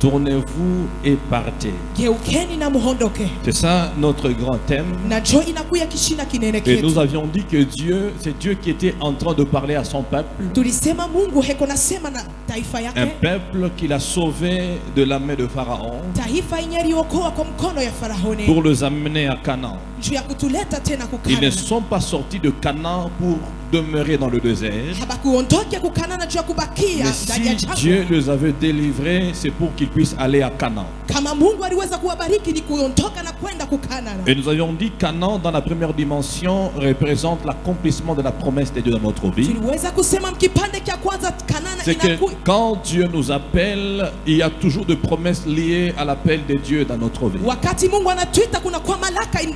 Tournez-vous et partez. Geukeni na muondoke. C'est ça notre grand thème. Na jo inakuya kishina kinene Et ketu. nous avions dit que Dieu, c'est Dieu qui était en train de parler à son peuple. Tulisema Mungu heko nasema na taifa Un yake. peuple qu'il a sauvé de la main de Pharaon Taifa inyaliokoa kwa mkono ya Farahoni. pour les amener à Canaan. Juu ya kutuleta tena Ils ne kukana. sont pas sortis de Canaan pour demeurer dans le désert. Habakuondoke kukana na juu ya kubakia Mais ndani ya si jangwa. Dieu les avait délivrés, c'est pour qu'ils puissent aller à Canaan. Kama Mungu aliweza kuwabariki ni kuondoka na kwenda kukana. Et nous avions dit Canaan dans la première dimension représente l'accomplissement de la promesse de Dieu dans notre vie. Tuliweza kusema mkipande cha kwanza Kanana C'est que inakuwa quand Dieu nous appelle, il y a toujours des promesses liées à l'appel de Dieu dans notre vie. wakati Mungu anatuita kuna kwa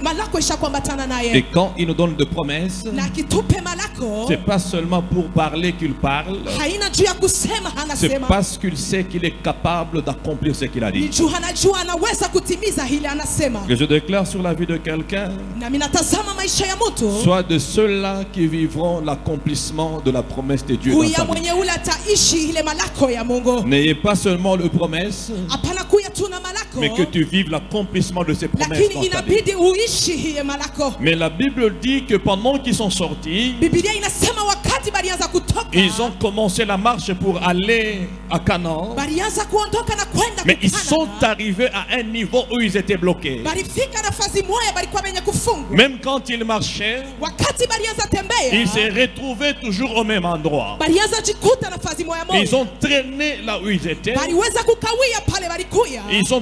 malako ishakwambatana Et naye. quand il nous donne des promesses, Na kitupe malako c'est pas seulement pour parler qu'il parle, haina juu ya kusema c'est anasema. parce qu'il sait qu'il est capable d'accomplir ce qu'il a Ni dit. juu anajua anaweza kutimiza hili anasema. Que je déclare sur la vie de quelqu'un, Na mimi natazama maisha ya mtu soit de ceux-là qui vivront l'accomplissement de la promesse de Dieu dans kuya sa vie. mwenye ule ataishi ile malako ya Mungu. N'ayez pas seulement le promesse, Hapana kuya tu na malako. mais que tu vives l'accomplissement de ces promesses Lakini dans ta vie. inabidi uishi hii malako. Mais la Bible dit que pendant qu'ils sont sortis, Biblia inasema wakati balianza kutoka. ils ont commencé la marche pour aller à Canaan, Balianza kuondoka na kwenda mais ils kukana. sont arrivés à un niveau où ils étaient bloqués. Balifika nafasi moja balikuwa wenye kufungwa. Même quand ils marchaient, Wakati balianza tembea, ils se retrouvaient toujours au même endroit. balianza jikuta nafasi moja Ils moja. ont traîné là où ils étaient. Baliweza kukawia pale balikuya. Ils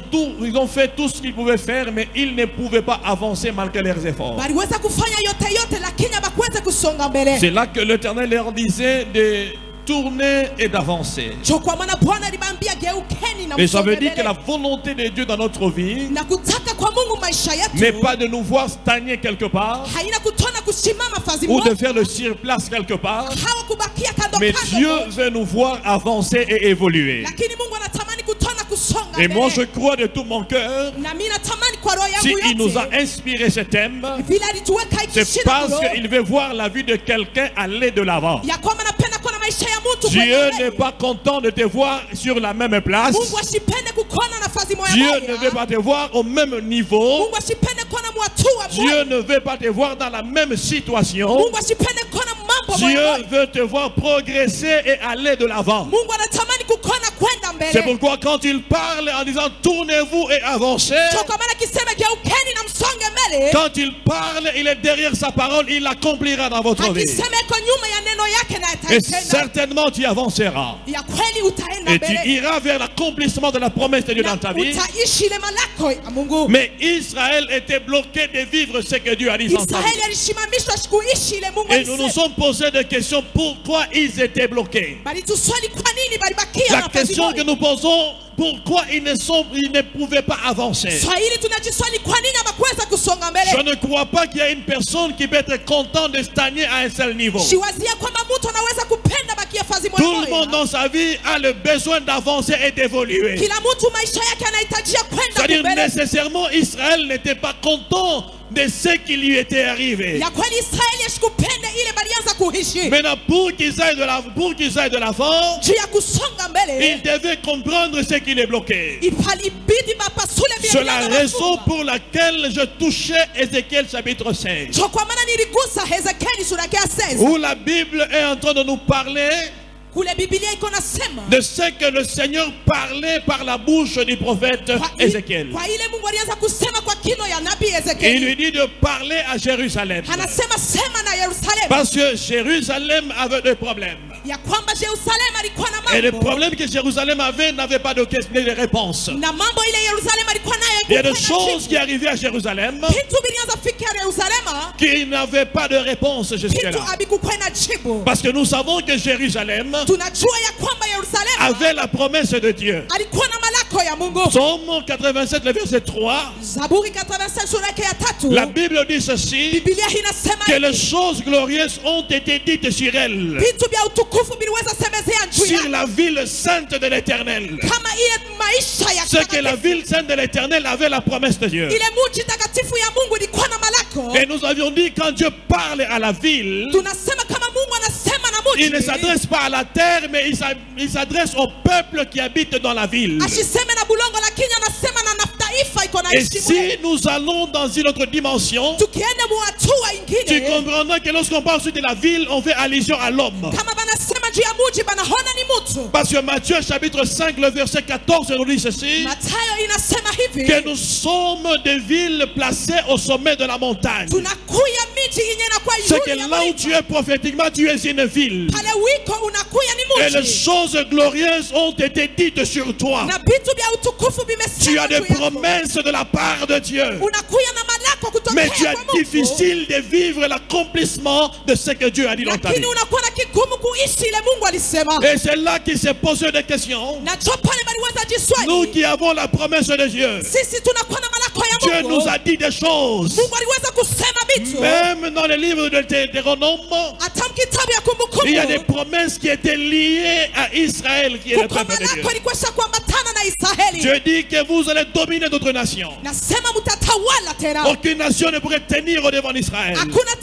ont fait tout ce qu'ils pouvaient faire, mais ils ne pouvaient pas avancer malgré leurs efforts. Baliweza kufanya yote lakini habakuweza kusonga mbele. C'est là que l'Éternel leur disait de tourner et d'avancer. Jo kwa maana Bwana alimwambia geukeni na Et ça veut msonge dire que la mbele. volonté de Dieu dans notre vie Na kutaka kwa Mungu maisha n'est yetu pas de nous voir stagner quelque part haina kutona kusimama fazi ou de moja. faire le surplace quelque part, Hawa kubakia kando mais kando. Dieu veut nous voir avancer et évoluer. Lakini Mungu anatamani kutona kusonga Et moi je mbele. crois de tout mon cœur, Na mimi natamani kwa roho si yangu il nous a yote. inspiré ce thème, Vile alituweka hiki c'est shida parce kulo. qu'il veut voir la vie de quelqu'un aller de l'avant. Ya kwamba napenda kuona maisha ya mtu Dieu kwenye n'est pas content de te voir sur la même place. Mungu asipende kukuona nafasi moja Dieu moja. ne veut pas te voir au même niveau. Mungu asipende kuona mwatua Dieu moja. ne veut pas te voir dans la même situation. Mungu asipende kuona mambo Dieu moja moja. veut te voir progresser et aller de l'avant. Mungu anatamani kukuona kwenda C'est mbele. pourquoi quand il parle en disant tournez-vous et avancez, So kwa maana kisema geukeni na msonge mbele. quand il parle, il est derrière sa parole, il l'accomplira dans votre vie. Akisema iko nyuma ya neno yake na Et ataitenda. certainement tu avanceras. Ya kweli utaenda Et tu mbele. iras vers l'accomplissement de la promesse de Dieu Na dans ta vie. utaishi ile malako ya Mungu. Mais Israël était bloqué de vivre ce que Dieu a dit dans sa vie. Israeli alisimamishwa sikuishi ile Mungu Et nous nous alisema. sommes posé des questions pourquoi ils étaient bloqués. Bali tuswali kwa nini balibakia La nafasi question que moja. nous posons, pourquoi ils ne pouvaient pas avancer. Swahili tunajiswali kwa nini hawakuweza kusonga mbele. Je ne crois pas qu'il y a une personne qui peut être content de stagner à un seul niveau. Siwazia kwamba mtu anaweza kupenda bakia fazi moja Tout le monde moja. dans sa vie a le besoin d'avancer et d'évoluer. Kila mtu maisha yake anahitajia kwenda C'est-à-dire mbele. nécessairement Israël n'était pas content de ce qui lui était arrivé. Ya kweli Israeli ashikupende ile balianza kuishi. Maintenant, pour qu'ils aillent de l'avant, Juu ya kusonga mbele. ils devaient comprendre ce qui les bloquait. Ipalibidi bapasule vile C'est la vilianza raison kufunga. pour laquelle je touchais Ézéchiel chapitre 5. Jo kwa maana niligusa Hezekieli sura ya 16. Où la Bible est en train de nous parler Kule Biblia iko nasema. de ce que le Seigneur parlait par la bouche du prophète Ézéchiel. Kwa ile Mungu alianza kusema kwa kino ya nabii Et il Ezekieli. lui dit de parler à Jérusalem. Anasema sema na Yerusalemu. Parce que Jérusalem avait des problèmes. Ya kwamba Yerusalemu alikuwa na Et les mambo. problèmes que Jérusalem avait n'avaient pas de réponse. Na mambo ile Yerusalemu alikuwa nayo. Il y a des choses qui arrivaient à Jérusalem Kitu bilianza fikia Yerusalemu. qui n'avaient pas de réponse jusque-là. Kitu abikukwena jibu. Parce que nous savons que Jérusalem Tunajua ya kwamba Yerusalemu avait la promesse de Dieu. alikuwa na malako ya Mungu. Psaume 87, le verset 3. Zaburi 87 sura yake ya 3. La Bible dit ceci, Biblia inasema que les choses glorieuses ont été dites sur elle, vitu vya utukufu biliweza semezea juu sur ya la ville sainte de l'Éternel. kama ile maisha ya Ce que la ville sainte de l'Éternel avait la promesse de Dieu. ile mji takatifu ya Mungu ilikuwa na malako. Et nous avions dit quand Dieu parle à la ville, Tunasema kama Mungu anasema na Il ne s'adresse pas à la terre, mais il s'adresse au peuple qui habite dans la ville. ashiseme na bulongo lakini anasema na taifa iko na Et ishi si mule. nous allons dans une autre dimension, Tukienda mu hatua tu ingine comprendras que lorsqu'on parle de la ville, on fait allusion à l'homme. kama banasema juu ya muji banahona ni mtu. Parce que Matthieu chapitre 5, le verset 14 nous dit ceci, Mathayo inasema hivi, que nous sommes des villes placées au sommet de la montagne. tunakuya miji yenye inakuwa C'est que yule ya là où mlima. tu es prophétiquement, tu es une ville. Pale wiko unakuya ni Et les muji. choses glorieuses ont été dites sur toi. Na vitu vya utukufu Tu vimesemwa as des juu yako. promesses de la part de Dieu. Unakuya na malako kutokea Mais tu kwa as Mungu. difficile de vivre l'accomplissement de ce que Dieu a dit dans ta vie. Lakini unakuwa na kigumu kuishi ile Mungu alisema. Et c'est là qu'il s'est posé des questions. Na cho pale baliweza Nous jiswali. qui avons la promesse de Dieu, Sisi tunakuwa na malako ya Dieu Mungu. nous a dit des choses. Mungu aliweza kusema vitu. Même dans le livre de Deutéronome, Hata kitabu ya il y a des Kumbukumbu. promesses qui étaient liées à Israël, qui est le Kuko peuple de Dieu. malako ilikuwa kuambatana na Israeli. Dieu dit que vous allez dominer d'autres nations. Nasema mtatawala tena. Aucune nation ne pourrait tenir au devant d'Israël. Hakuna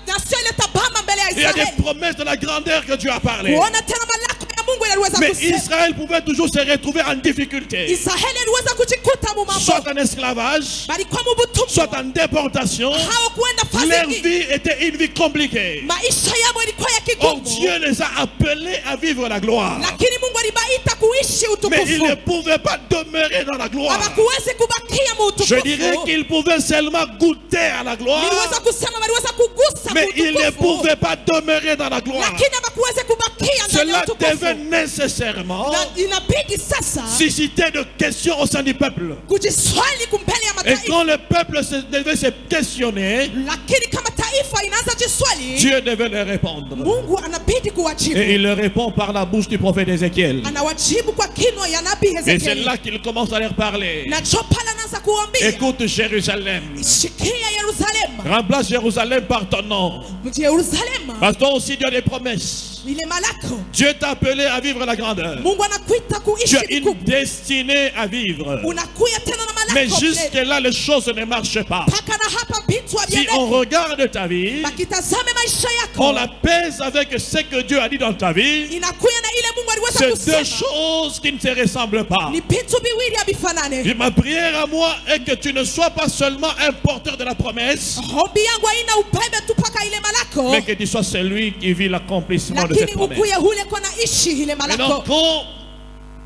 nation ile tabama mbele ya Il y a des Israeli. promesses de la grandeur que Dieu a parlé. Kuona tena malako ya Mungu yaliweza Mais kusema. Israël pouvait toujours se retrouver en difficulté. Israeli aliweza kujikuta mu mambo. Soit en esclavage, Balikuwa mu butumwa. soit en déportation. Hawakuenda fasi Leur nyingi. vie était une vie compliquée. Maisha yao ilikuwa ya Oh, kigumu. Dieu les a appelés à vivre la gloire. Lakini Mungu alibaita kuishi Mais ils ne utukufu. pouvaient pas demeurer dans la gloire. Hawakuwezi kubakia mu Je dirais utukufu. qu'ils pouvaient seulement goûter à la gloire. Niliweza kusema waliweza kugusa Mais mu ils ne utukufu. pouvaient pas demeurer dans la gloire. Lakini hawakuweza kubakia ndani ya Cela devait utukufu. nécessairement Na inabidi sasa susciter de questions au sein du peuple. kujiswali kumbele ya Et mataifa. quand le peuple devait se questionner, Lakini kama taifa inaanza jiswali, Dieu devait leur répondre. Mungu anabidi Et kuwajibu. il leur répond par la bouche du prophète Ézéchiel. Anawajibu kwa kinywa ya nabii Et c'est Hezekieli. là qu'il commence à leur parler. Na cho pale anaanza kuambia, Écoute Jérusalem, shikia Yerusalemu. remplace Jérusalem par ton nom. Mji Yerusalemu Parce que toi aussi Dieu a des promesses. ile malako. Dieu t'a appelé à vivre la grandeur. Mungu anakuita Tu kuishi as une vikubwa. destinée à vivre. Unakuya tena na Mais malako. jusque là, les choses ne marchent pas. Paka na hapa vitu Si on haviendeki. regarde ta vie, Bakitazame maisha on yako. la pèse avec ce que Dieu a dit dans ta vie. Inakuya na ile Mungu aliweza C'est deux kusema. choses qui ne se ressemblent pas. Ni vitu viwili havifanane. Et ma prière à moi est que tu ne sois pas seulement un porteur de la promesse, Hobi yangu haina ubebe tu paka ile malako. mais que tu sois celui qui vit l'accomplissement de cette Lakini promesse. ukuye hule kona ishi ile Maintenant, malako. quand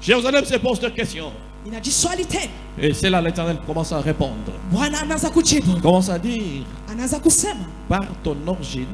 Jérusalem se pose cette question, Inajiswali tena. et c'est là l'Éternel commence à répondre, Bwana anaanza kujibu. commence à dire, Anaanza kusema par ton origine,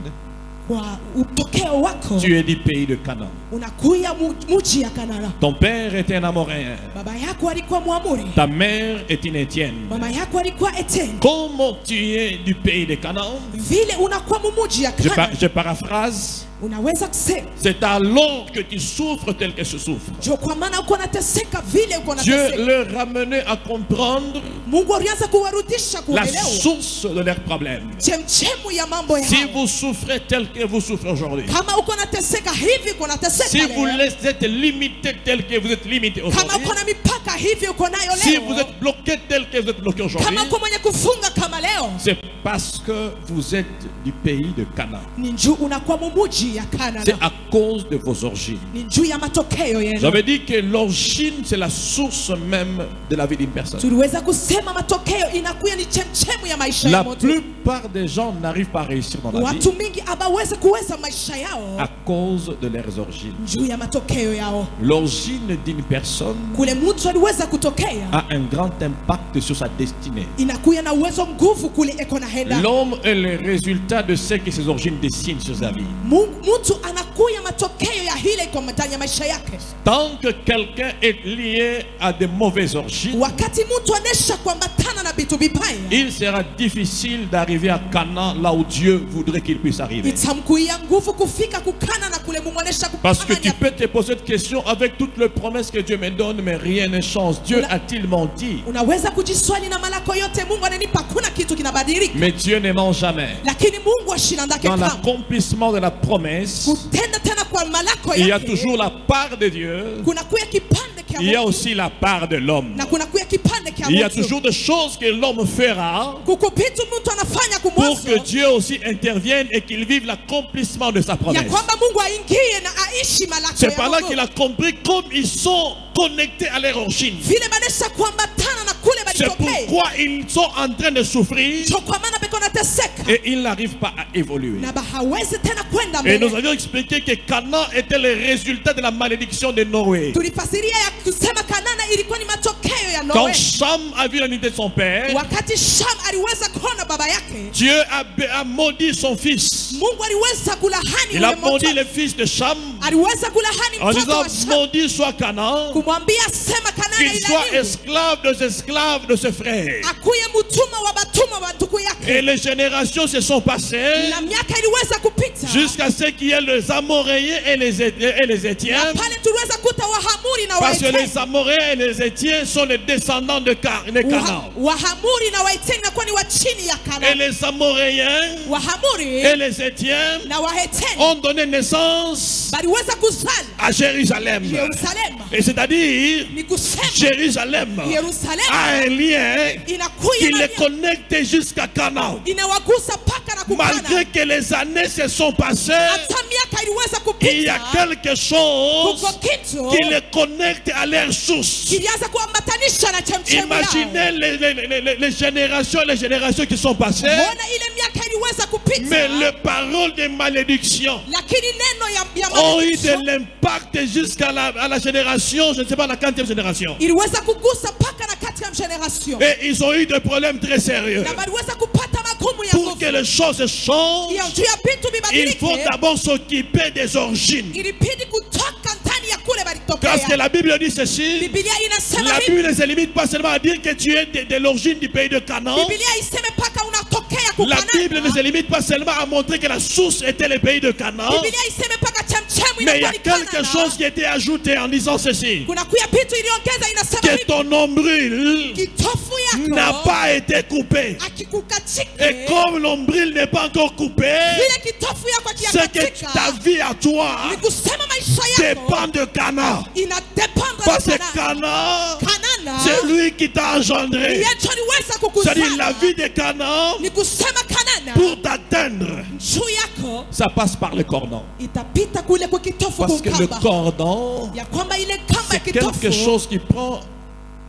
kwa utokeo wako tu es du pays de Canaan. unakuya muji ya Kanana. Ton père était un Amoréen, Baba yako alikuwa Mwamori. ta mère est une Étienne. Mama yako alikuwa Eten. Comment tu es du pays de Canaan? Vile unakuwa mumuji ya Kanana. Je paraphrase. Unaweza kusema C'est alors que tu souffres tel que je souffre. jo kwa maana uko nateseka vile uko Dieu nateseka. leur ramenait à comprendre Mungu alianza kuwarudisha la kuelewa source de leurs problèmes. chemchemu ya mambo ya Si hao. vous souffrez tel que vous souffrez aujourd'hui, Kama uko nateseka hivi uko nateseka si vous leo. êtes limité tel que vous êtes limité Kama aujourd'hui, uko na mipaka hivi uko nayo si leo. vous êtes bloqué tel que vous êtes bloqué aujourd'hui, Kama uko mwenye kufunga kama leo. c'est parce que vous êtes du pays de Canaan. Ni juu unakuwa mumuji ya C'est Kanana. à cause de vos origines. Ni juu ya matokeo yenu. J'avais dit que l'origine, c'est la source même de la vie d'une personne. Tuliweza kusema matokeo inakuya ni chemchemu ya maisha La ya mtu. plupart des gens n'arrivent pas à réussir dans la vie Watu mingi abaweze kuweza maisha yao à cause de leurs origines. juu ya matokeo yao. L'origine d'une personne Kule mtu aliweza kutokea a un grand impact sur sa destinée. inakuya na uwezo nguvu kule eko na henda. L'homme est le résultat de ce que ses origines dessinent sur sa vie. Mtu anakuya matokeo ya hile iko ndani ya maisha yake. Tant que quelqu'un est lié à de mauvaises origines, Wakati mtu anesha kuambatana na vitu vibaya, il sera difficile d'arriver à Canaan, là où Dieu voudrait qu'il puisse arriver. itamkuia nguvu kufika kukana na kule Mungu anesha Parce que tu kupanga. peux te poser cette question avec toutes les promesses que Dieu me donne, mais rien ne change. Dieu a-t-il menti? Unaweza kujiswali na malako yote Mungu ananipa, kuna kitu kinabadilika. Mais Dieu ne ment jamais. Lakini Mungu ashindandake Dans kama l'accomplissement de la promesse, kutenda tena kwa malako il y a yake. toujours la part de Dieu Kuna kuya kipande kia cha il y a Mungu, aussi la part de l'homme. na kuna kuya kipande kia Il y a mtu. toujours des choses que l'homme fera Kukupitu mtu anafanya pour kumwazo que Dieu aussi intervienne et qu'il vive l'accomplissement de sa ya promesse. kwamba Mungu aingie na aishi malako C'est ya par là Mungu. qu'il a compris comme ils sont connectés à leur origine. Vile banesha kuambatana na kule C'est balitokea. pourquoi ils sont en train de souffrir So kwa maana beko nateseka et ils n'arrivent pas à évoluer. na hawezi tena kwenda Et nous mbele. avions expliqué que Canaan était le résultat de la malédiction de Noé. Tulifasiria ya kusema Kanana ilikuwa ni matokeo ya Quand Noe. Cham a vu la nudité de son père, Wakati Sham aliweza kuona baba yake, Dieu a maudit son fils. Mungu aliweza kulahani Il a yule maudit mtoto. le fils de Cham Aliweza kulahani en mtoto disant wa Sham, maudit soit Canaan, kumwambia sema Kanana qu'il soit ilaniwe, esclave des esclaves de ses frères. akuye mtuma wa batuma wa ndugu yake. Et les générations se sont passées Na miaka iliweza kupita jusqu'à ce qu'il y ait les Amoréens et les na Étiens. pale tuliweza kuta Wahamuri na Parce que Waeteni. les Amoréens et les Étiens sont les descendants de Canaan. Wahamuri na Waeteni nakuwa ni wa chini ya Et Kanana. les Amoréens Wahamuri et les Étiens na Waeteni ont donné naissance baliweza kuzala à Jérusalem. Yerusalemu. Et c'est-à-dire, Ni kusema Jérusalem Yerusalemu a un lien inakuya qui na les connecte jusqu'à Canaan. inawagusa paka na Malgré kukana. que les années se sont passées, Hata miaka iliweza il y a kupita, quelque chose kuko kitu qui les connecte à leur source. kilianza kuambatanisha na chemchemu yao. Imaginez les générations qui sont passées, Mbona ile miaka iliweza kupita, mais les paroles de malédiction lakini neno ya ont eu de maandikisho l'impact jusqu'à la génération, je ne sais pas la 4e génération. iliweza kugusa paka na kati ya generation, Et ils ont eu des problèmes très sérieux. na baliweza kupata magumu ya Pour nguvu. que les choses changent, Hiyo juu ya vitu il faut vibadilike, d'abord s'occuper des origines. ilibidi kutoka ndani ya kule Parce que balitokea. la Bible dit ceci, Biblia inasema la hivi, Bible ne se limite pas seulement à dire que tu es de l'origine du pays de Canaan. Biblia iseme paka unatokea La Bible ne se kukanana. limite pas seulement à montrer que la source était le pays de Canaan. Biblia iseme paka chemchemu Mais il y a inakuwa ni quelque Kanana. chose qui était ajouté en disant ceci, Kuna kuya vitu iliongeza inasema que hivi, ton nombril kitofu n'a yako pas été coupé. akikukatika, Et comme l'ombril n'est pas encore coupé, vile kitofu yako c'est que akiyakatika, ta vie à toi ni kusema maisha yako dépend de Canaan. inadependa Parce que na Kanana. Canaan, Kanana c'est lui qui t'a engendré. ndiye aliweza C'est-à-dire la kukuzala. vie de Canaan, Ni kusema Kanana pour t'atteindre, juu yako ça passe par le cordon. itapita kule kwa kitofu Parce que le kukamba, cordon, ya kwamba ile kamba ya c'est quelque kitofu chose qui prend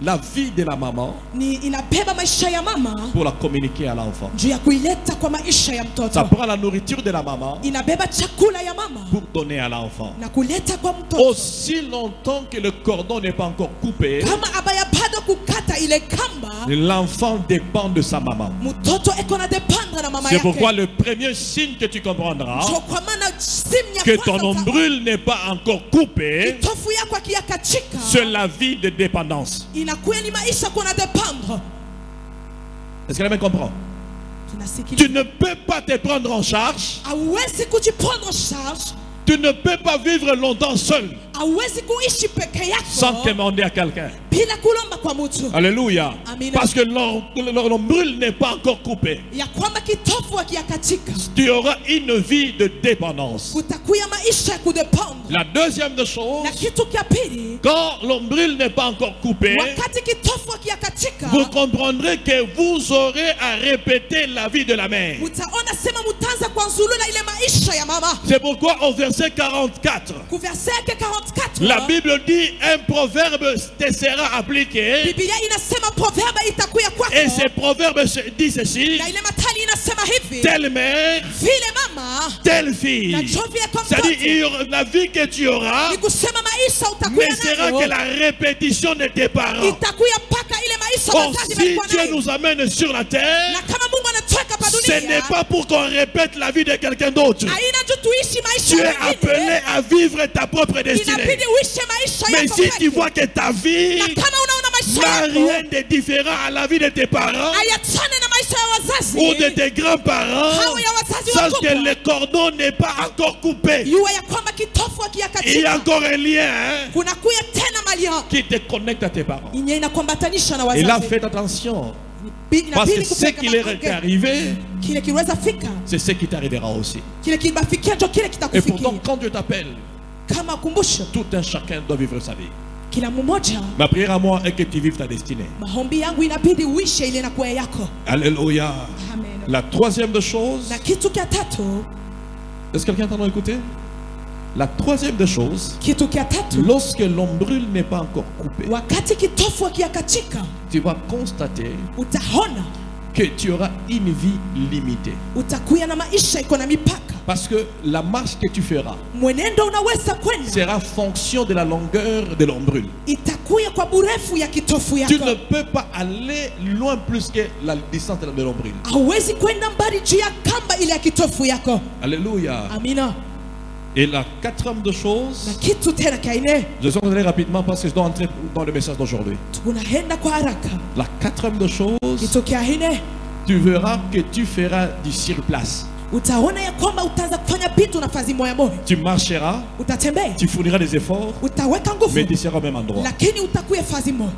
la vie de la maman ni inabeba maisha ya mama pour la communiquer à l'enfant. juu ya kuileta kwa maisha ya Ça mtoto, prend la nourriture de la maman inabeba chakula ya mama pour donner à l'enfant. na kuleta kwa mtoto. Aussi longtemps que le cordon n'est pas encore coupé, Kama abaya bado kukata ile kamba, l'enfant dépend de sa maman. mtoto eko na dependre na mama C'est yake. pourquoi le premier signe que tu comprendras So kwa maana simu ya que kwanza ton nombril n'est pas encore coupé, kitofu yako akiyakatika, c'est la vie de dépendance. inakuwa ni maisha kuna dependre. Est-ce que la main comprend? Tunasikiliza, Tu ne peux pas te prendre en charge. hauwezi kujiprendre charge, Tu ne peux pas vivre longtemps seul hauwezi kuishi peke sans yako demander à quelqu'un. bila kulomba kwa mtu. Alléluia. Amen. Parce que leur nombril n'est pas encore coupé. Ya kwamba kitofu akiyakatika, Tu auras une vie de dépendance. kutakuya maisha ya kudependre. La deuxième des choses, Na kitu kia pili, quand l'ombril n'est pas encore coupé, wakati kitofu akiyakatika, vous comprendrez que vous aurez à répéter la vie de la mère. mutaona sema mutaanza kuanzulula ile maisha ya mama. C'est pourquoi au verset 44, Kuverse yake 44, la Bible dit un proverbe te sera appliqué. Biblia inasema proverbe itakuya kwako, Et ce proverbe dit ceci, na ile matali inasema hivi, telle mère, vile mama telle fille. na jo vile kwa C'est-à-dire, mtoto, il y aura- la vie que tu auras ni kusema maisha utakuya ne sera que nayo la répétition de tes parents. itakuya paka ile maisha Or, wazazi si walikuwa Dieu nayo. nous amène sur la terre, Na kama Mungu anatuweka pa ce n'est dunia, pas pour qu'on répète la vie de quelqu'un d'autre. haina tu tuishi maisha Tu es ya appelé wengine, à vivre ta propre destinée. inabidi uishi maisha Mais yako si peke. tu vois que ta vie Na kama unaona maisha n'a yako rien de différent à la vie de tes parents hayachane na maisha ya wazazi ou de tes grands-parents, hawa ya wazazi sache que wakubwa, le cordon n'est pas encore coupé. yua ya kwamba kitofu Il y a akiyakatika, encore un lien hein, kuna kuya tena malio qui te connecte à tes parents. yenye inakwambatanisha na Et là, wazazi. faites attention. Inabidi Parce que ce kupeleka qui leur est maange. arrivé, Kile kiweza fika, c'est ce qui t'arrivera aussi. kile kibafikia ndio kile Et pourtant, kitakufikia. quand Dieu t'appelle, Kama kumbusho, tout un chacun doit vivre sa vie. kila mmoja. Ma prière à moi est que tu vives ta destinée. Maombi yangu inabidi uishe ile inakuwa yako. Alléluia. Amen. La troisième des choses, Na kitu kia tatu, est-ce que quelqu'un est en train d'écouter? La troisième des choses, kitu kia tatu, lorsque l'ombrule n'est pas encore coupée, wakati kitofu kiakatika, tu vas constater utaona que tu auras une vie limitée. utakuya na maisha iko na mipaka. Parce que la marche que tu feras Mwenendo unaweza kwenda sera fonction de la longueur de l'ombrule. itakuya kwa burefu ya kitofu Tu yako. ne peux pas aller loin plus que la distance de l'ombrule. Hauwezi kwenda mbali juu ya kamba ile ya kitofu yako. Alléluia. Amina. Et la quatrième de choses, Na kitu tena kaine, je vais aller rapidement parce que je dois entrer dans le message d'aujourd'hui. tunaenda kwa haraka. La quatrième de choses, Kitu kia ine, tu verras que tu feras du sur-place. utaona ya kwamba utaanza kufanya vitu na fazi moya moya. Tu marcheras, Utatembea, tu fourniras des efforts, utaweka mais nguvu, tu seras au même endroit. lakini utakuya fazi moya.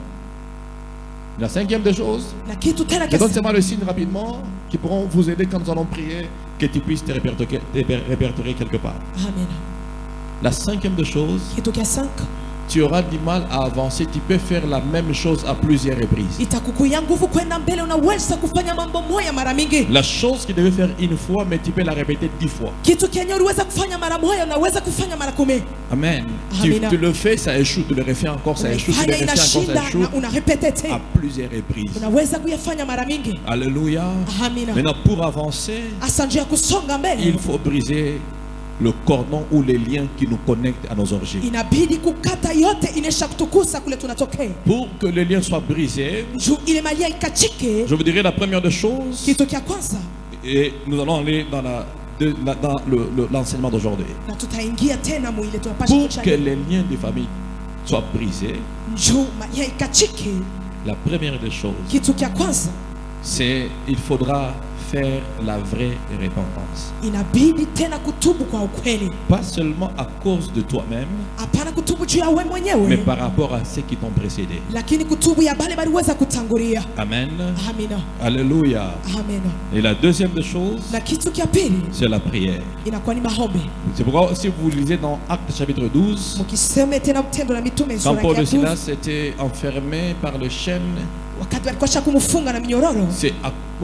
La cinquième des choses, Na kitu tena je donne kesi, seulement le signe rapidement qui pourront vous aider quand nous allons prier, que tu puisses te répertorier quelque part. amen. La cinquième des choses, Kitu kia 5, tu auras du mal à avancer. Tu peux faire la même chose à plusieurs reprises. itakukuya nguvu kwenda mbele, unaweza kufanya mambo moya mara mingi. La chose que tu devais faire une fois, mais tu peux la répéter 10 fois. Kitu kenye uliweza kufanya mara moja unaweza kufanya mara 10. Amen. Amina. Tu le fais, ça échoue. Tu le refais encore, ça échoue. Tu le Unafanya refais encore, ça inashinda échoue. na unarepete À tena. plusieurs reprises. Unaweza kuyafanya mara mingi. Alléluia. Amina. Maintenant, pour avancer, Hasa njia ya kusonga il mbele faut briser le cordon ou les liens qui nous connectent à nos origines. inabidi kukata yote inesha kutukusa kule tunatokea. Pour que les liens soient brisés, Juu ile malia ikachike. je vous dirais la première des choses, Kitu kia kwanza, et nous allons aller dans l'enseignement d'aujourd'hui. na tutaingia tena mu ile tunapasha Pour que kuchana. les liens de famille soient brisés, Juu malia ikachike. la première des choses, Kitu kia kwanza, c'est il faudra faire la vraie repentance. inabidi tena kutubu kwa ukweli. Pas seulement à cause de toi-même, Hapana kutubu juu ya wewe mais mwenyewe, par rapport à ceux qui t'ont précédé. lakini kutubu ya bale baliweza kutangulia. Amen. Amina. Alléluia. Amina. Et la deuxième des choses, Na kitu kia pili c'est la prière. inakuwa ni maombi. C'est pourquoi si vous lisez dans Actes chapitre 12, Mkiseme tena Mtendo la Mitume quand sura Paul ya et 12, Silas étaient enfermés par le chêne, wakati walikuwa kumfunga na minyororo, c'est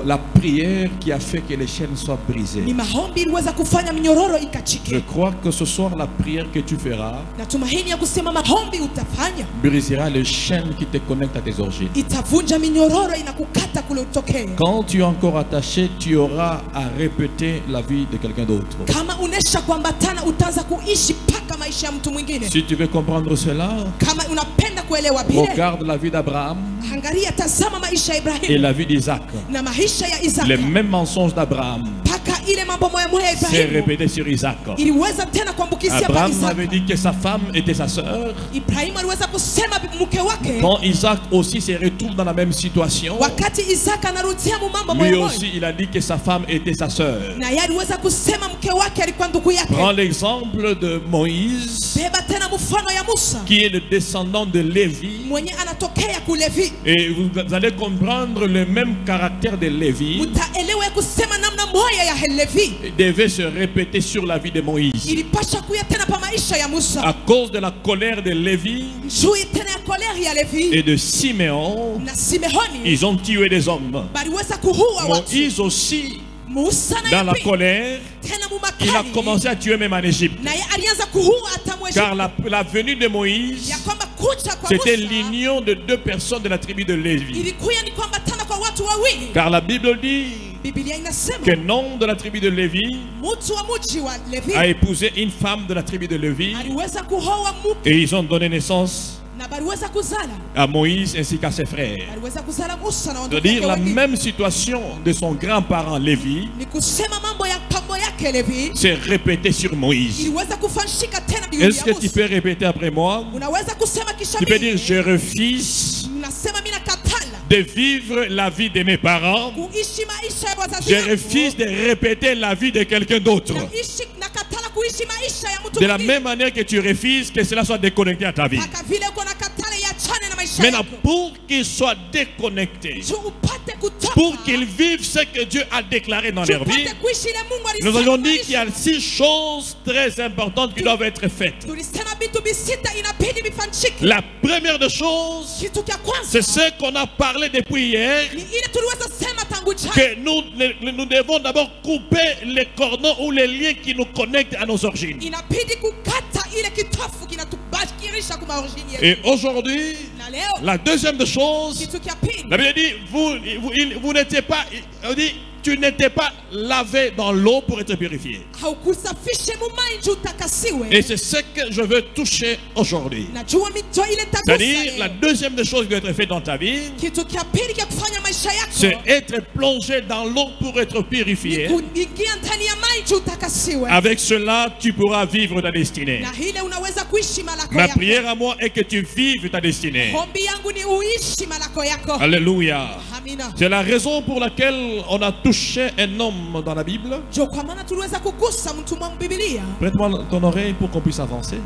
la prière qui a fait que les chaînes soient brisées. ni maombi iliweza kufanya minyororo Je ikachike. crois que ce soir, la prière que tu feras Na tumaini ya kusema maombi utafanya brisera les chaînes qui te connectent à tes origines. itavunja minyororo inakukata kule utokea. Quand tu es encore attaché, tu auras à répéter la vie de quelqu'un d'autre. Kama unesha kuambatana utaanza kuishi paka maisha ya mtu mwingine. Si tu veux comprendre cela, Kama unapenda kuelewa vile, regarde la vie d'Abraham angalia, tazama maisha ya et Ibrahimu la vie d'Isaac. na maisha ya Les Isaka. mêmes mensonges d'Abraham Paka ile mambo moya moya ya s'est Ibrahimu répété sur Isaac. iliweza tena kuambukizia pa Abraham Isaka. avait dit que sa femme était sa sœur. Ibrahimu aliweza kusema mke wake, Quand Isaac aussi se retrouve dans la même situation, wakati Isaka anarudia mu mambo lui moya moya, aussi il a dit que sa femme était sa sœur. na yeye aliweza kusema mke wake alikuwa ndugu Prends yake. l'exemple de Moïse, Beba tena mfano ya Musa qui est le descendant de Lévi. mwenye anatokea kulevi. Et vous allez comprendre le même caractère de Lévi Mtaelewa ya kusema namna moya ya Levi devait se répéter sur la vie de Moïse. ilipasha kuya tena pa maisha ya À Musa. cause de la colère de Lévi Juu tena ya koleri ya Levi et de Siméon, na Simehoni ils ont tué des hommes. baliweza kuua watu. Moïse aussi, Musa na dans la yapi colère, tena il a mumakali, commencé à tuer même en Égypte. na yeye alianza kuua hata Car Mwegypti, la venue de Moïse, ya kwamba kucha kwa c'était Musa l'union de deux personnes de la tribu de Lévi. ilikuya ni kwamba tana kwa watu wawili. Car la Bible dit Biblia inasema que nom de la tribu de Lévi mtu wa mji wa Levi a épousé une femme de la tribu de Lévi aliweza kuoa mke et ils ont donné naissance na baliweza kuzala, à Moïse ainsi qu'à ses frères. baliweza kuzala Musa na C'est-à-dire wandugu la wake. même situation de son grand-parent Lévi Ni kusema mambo ya pambo yake Levi s'est répétée sur Moïse. iliweza kufanshika tena Biblia Est-ce que ya tu Musa. peux répéter après moi? Unaweza kusema kisha Tu peux mimi dire, je refuse nasema mimi nakatala de vivre la vie de mes parents. kuishi maisha ya wazazi Je wangu. refuse de répéter la vie de quelqu'un d'autre. Nakatala kuishi maisha ya mtu De la mwingine. même manière que tu refuses que cela soit déconnecté à ta vie. Mpaka vile uko nakatala iachane na maisha maisha Maintenant, yako. pour qu'ils soient déconnectés, Juu upate kutoka. pour qu'ils vivent ce que Dieu a déclaré dans leur vie, Tupate kuishi ile Mungu alisema. nous avons dit qu'il y a maisha. 6 choses très importantes qui doivent être faites. Tulisema vitu visita inabidi vifanchike. La première des choses, Kitu cha kwanza c'est ce qu'on a parlé depuis hier, ni ile tuliweza sema tangu jana. que nous devons d'abord couper les cordons ou les liens qui nous connectent à nos origines. Inabidi kukata ile kitofu kinatubashikirisha kwa origine yetu. Et aujourd'hui, Na leo la deuxième des choses, kitu cha pili la Bible dit, vous n'étiez pas, on dit, tu n'étais pas lavé dans l'eau pour être purifié. haukusafishe mumai juu utakasiwe. Et c'est ce que je veux toucher aujourd'hui. Najua mito ile tagusa C'est-à-dire, la leo. deuxième des choses qui doit être faite dans ta vie, Kitu cha pili cha kufanya maisha c'est yako être plongé dans l'eau pour être purifié. kuingia ndani ya maji juu utakasiwe. Avec cela, tu pourras vivre ta destinée. Na hile unaweza kuishi malako Ma yako. prière à moi est que tu vives ta destinée. Ombi yangu ni uishi malako yako. Alléluia. Amina. C'est la raison pour laquelle on a touché un homme dans la Bible. Jo kwa maana tuliweza kugusa mtu mwa Biblia. Prête-moi ton oreille pour qu'on puisse avancer.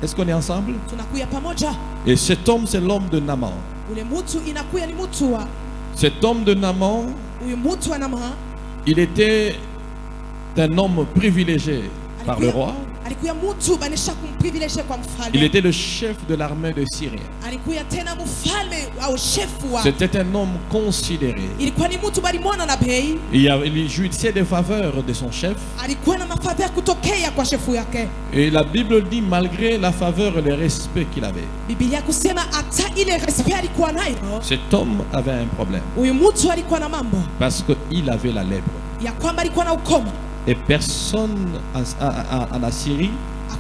Est-ce qu'on est ensemble? Tunakuya pamoja. Et cet homme, c'est l'homme de Naaman. Ule mtu inakuya ni mtu wa Cet homme de Naaman, huyu mtu wa Naama. il était un homme privilégié par le roi. Alikuya mtu banisha kumprivilege kwa Il mfalme. était le chef de l'armée de Syrie. Alikuya tena mfalme au shefu wa. C'était un homme considéré. Ilikuwa ni mtu balimwona na bei. Il jouissait des faveurs de son chef. Alikuwa na mafadha kutokea kwa shefu yake. Et la Bible dit, malgré la faveur et le respect qu'il avait, Biblia kusema hata ile respect alikuwa nayo. cet homme avait un problème. Huyu mtu alikuwa na mambo Parce qu'il avait la lèpre. ya kwamba alikuwa na ukoma. Et personne en Assyrie,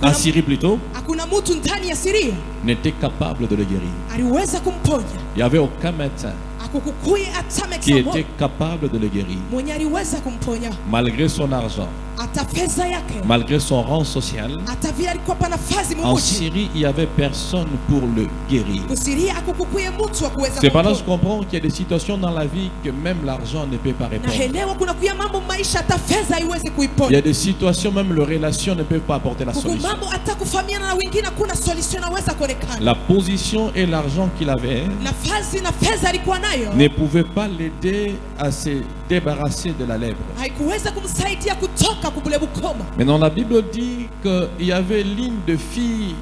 en Syrie plutôt, Hakuna mtu ndani ya Siria n'était capable de le guérir. aliweza kumponya. Il n'y avait aucun médecin Akukukuye hata qui mekamo était capable de le guérir. mwenye aliweza kumponya. Malgré son argent, Hata fedha yake, malgré son rang social, hata vile alikuwa pana nafasi en mumuji. Syrie, il n'y avait personne pour le guérir. Kusiria akukukuye mtu wa kuweza Cependant, je kumponya. comprends qu'il y a des situations dans la vie que même l'argent ne peut pas Na répondre. helewa kuna kuya mambo maisha hata fedha haiwezi Il y a kuiponya. des situations, même les relations ne peuvent pas apporter la Kuku solution. mambo hata kufahamiana na wengine kuna solution inaweza kuonekana. La position et l'argent qu'il avait Nafasi na fedha alikuwa nayo ne pouvaient pas l'aider à se débarrasser de la lèpre. haikuweza kumsaidia kutoka kubule bukoma. Maintenant, la Bible dit qu'il y avait l'une de filles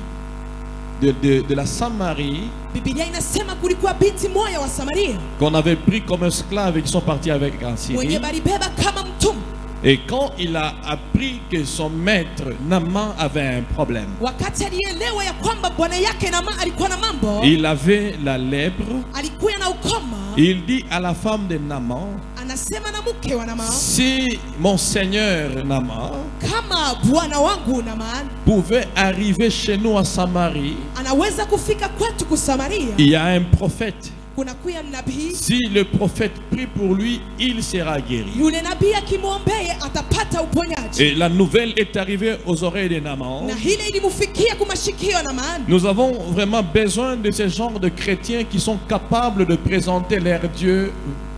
de la Samarie Biblia inasema kulikuwa binti moja wa Samaria qu'on avait pris comme esclave et qui sont partis avec en mwenye Syrie. balibeba kama mtumwa. Et quand il a appris que son maître, Naaman, avait un problème, Wakati alielewa ya kwamba bwana yake Naama alikuwa na mambo, il avait la lèpre, alikuwa na ukoma, il dit à la femme de Naaman, anasema na mke wa Naama, si mon seigneur Naaman kama bwana wangu Naama pouvait arriver chez nous à Samarie, anaweza kufika kwetu kusamaria, il y a un prophète. kuna kuya nabii, Si le prophète prie pour lui, il sera guéri. yule nabii akimwombea atapata uponyaji. Et la nouvelle est arrivée aux oreilles de Naaman. Na hile ilimufikia kumashikio na Naama. Nous avons vraiment besoin de ce genre de chrétiens qui sont capables de présenter leur Dieu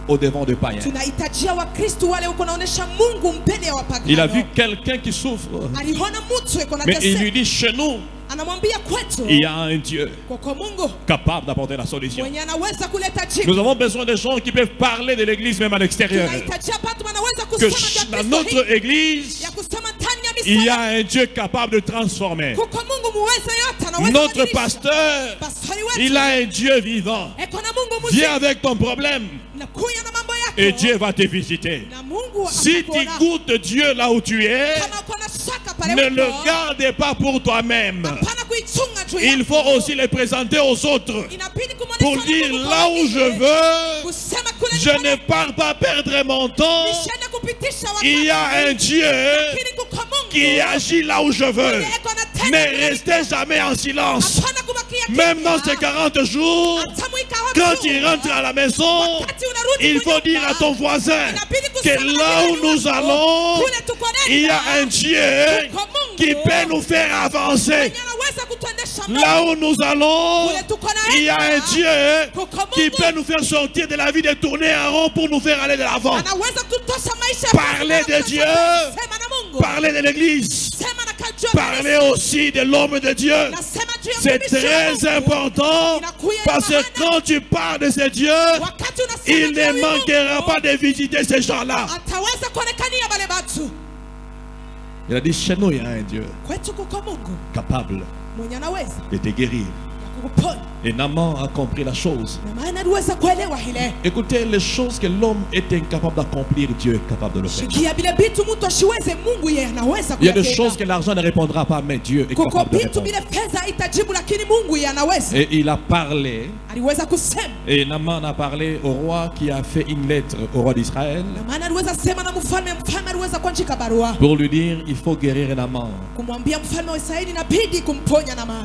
au devant de païens. Tunahitajia Wakristo wale uko naonesha Mungu mbele ya wapagano. Il a vu quelqu'un qui souffre, Aliona mtu yuko na mais il tese, lui dit, chez nous, anamwambia kwetu il y a un Dieu kwa Mungu capable d'apporter la solution. mwenye anaweza kuleta jibu. Nous avons besoin de gens qui peuvent parler de l'église même à l'extérieur. Tunahitajia watu wanaweza Que kusema vya dans Kristo notre hii, église, ya kusema ndani ya il y a misala. un Dieu capable de transformer. Kuko Mungu muweza yote anaweza Notre kubadilisha. pasteur, Pastori wetu il a un Dieu vivant. eko na Mungu Viens mzima avec ton problème na kuya na mambo yako. et Dieu va te visiter. Na Mungu Si tu atakuona. goûtes Dieu là où tu es, Kama uko na shaka pale ne uko, le garde pas pour toi-même. hapana kuichunga juu Il yako. faut aussi le présenter aux autres Inabidi kumwonyesha pour na dire Mungu là kwa où je wengine. veux, Kusema kule je niko ne pars pas perdre mon temps. nishende kupitisha wakati. Il y a un Dieu Lakini kuko Mungu qui agit là où je veux. mwenye eko na tenda Ne kule restez jamais en silence. hapana kubakia Même kimya. dans ces 40 jours, Hata mwika wa quand jua, tu rentres à la maison, wakati unarudi il faut kunyumba, dire à ton voisin inabidi que kusema na là où jirani nous wako, allons, kule tuko nenda, il y a un Dieu kuko Mungu qui peut nous faire avancer. mwenye anaweza kutuendesha mbele. Là où nous allons, Kule tuko il y a naenda, un Dieu kuko qui Mungu peut nous faire sortir de la vie de tourner en rond pour nous faire aller de l'avant. anaweza kutosha maisha ya Parlez kusimama de Dieu. sema na Mungu. Parlez de l'église. Sema na kajua Parlez aussi de l'homme de Dieu. nasema C'est très important parce que quand tu parles de ces dieux, il ne manquera pas de visiter ces gens-là. Il a dit chez nous il y a un Dieu capable de te guérir. Et Naaman a compris la chose. Écoutez, les choses que l'homme est incapable d'accomplir, Dieu est capable de le faire. Il y a des choses que l'argent ne répondra pas, mais Dieu est capable de répondre. Et il a parlé. Et Naaman a parlé au roi qui a fait une lettre au roi d'Israël pour lui dire il faut guérir Naaman.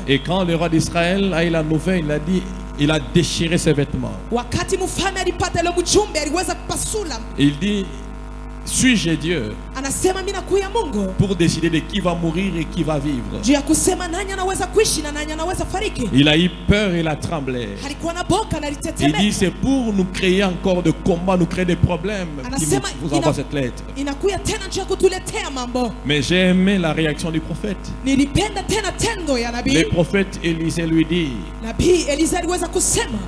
Et quand le roi d'Israël a eu la nouvelle, il a dit, il a déchiré ses vêtements. Il dit, suis-je Dieu pour décider de qui va mourir et qui va vivre? Il a eu peur et il a tremblé. Il dit, c'est pour nous créer encore de combats, nous créer des problèmes qu'il vous envoie cette lettre. Mais j'ai aimé la réaction du prophète. Le prophète Élisée lui dit,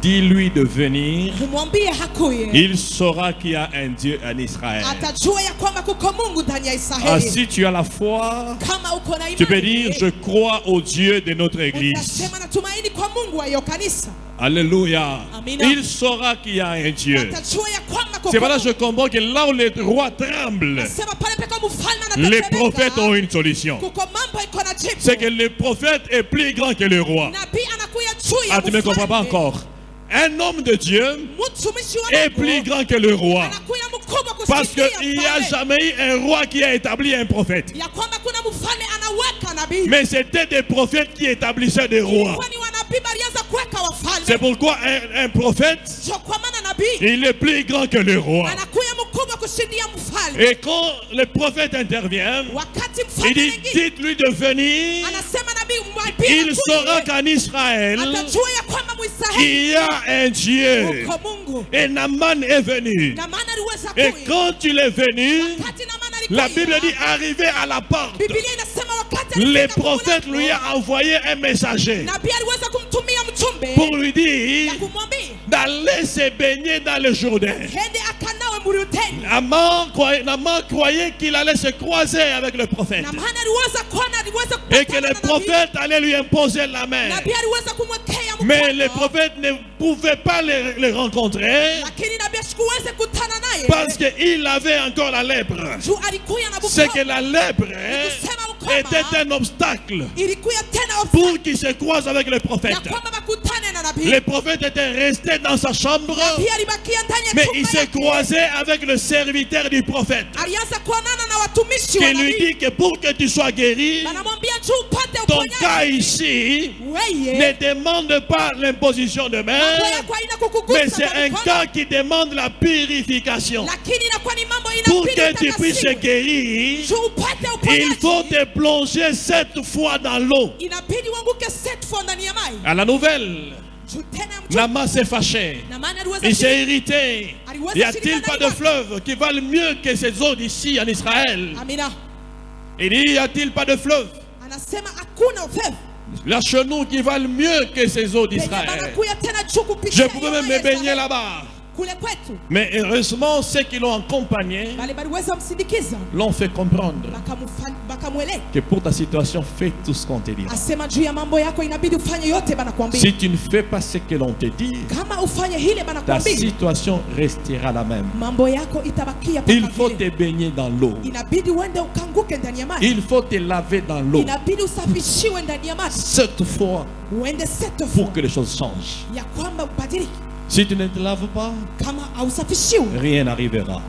dis-lui de venir. Il saura qu'il y a un Dieu en Israël. Ah, si tu as la foi, tu peux dire je crois au Dieu de notre église. Alléluia. Il saura qu'il y a un Dieu. C'est voilà, je comprends que là où les rois tremblent, les prophètes ont une solution. C'est que le prophète est plus grand que le roi. Ah, tu ne me comprends pas encore. Un homme de Dieu est plus grand que le roi. Parce qu'il n'y a jamais eu un roi qui a établi un prophète. Mais c'était des prophètes qui établissaient des rois. C'est pourquoi un prophète, il est plus grand que le roi. Et quand le prophète intervient, il dit, dites-lui de venir. Il saura qu'en Israël, il y a un Dieu. Et Naaman est venu. Et quand il est venu, la Bible dit, arrivé à la porte, le prophète lui a envoyé un messager pour lui dire d'aller se baigner dans le Jourdain. Naaman croyait qu'il allait se croiser avec le prophète et que le prophète allait lui imposer la main. Mais le prophète ne pouvait pas le rencontrer parce qu'il avait encore la lèpre. C'est que la lèpre était un obstacle pour qu'il se croise avec le prophète. Le prophète était resté dans sa chambre, mais il s'est croisé avec le serviteur du prophète qui lui dit que pour que tu sois guéri, ton cas ici ne demande pas l'imposition de main, mais c'est un cas qui demande la purification. Pour que tu puisses guérir, il faut te plonger 7 fois dans l'eau. À la nouvelle, Naaman s'est fâché, il s'est irrité. Y a-t-il pas de fleuve qui valent mieux que ces eaux d'ici en Israël? Il dit, y a-t-il pas de fleuve là chez nous qui valent mieux que ces eaux d'Israël? Je pouvais même me baigner là-bas. Mais heureusement, ceux qui l'ont accompagné l'ont fait comprendre que pour ta situation, fais tout ce qu'on te dit. Si tu ne fais pas ce que l'on te dit, ta situation restera la même. Il faut te baigner dans l'eau. Il faut te laver dans l'eau 7 fois pour que les choses changent. Si tu ne te laves pas, rien n'arrivera.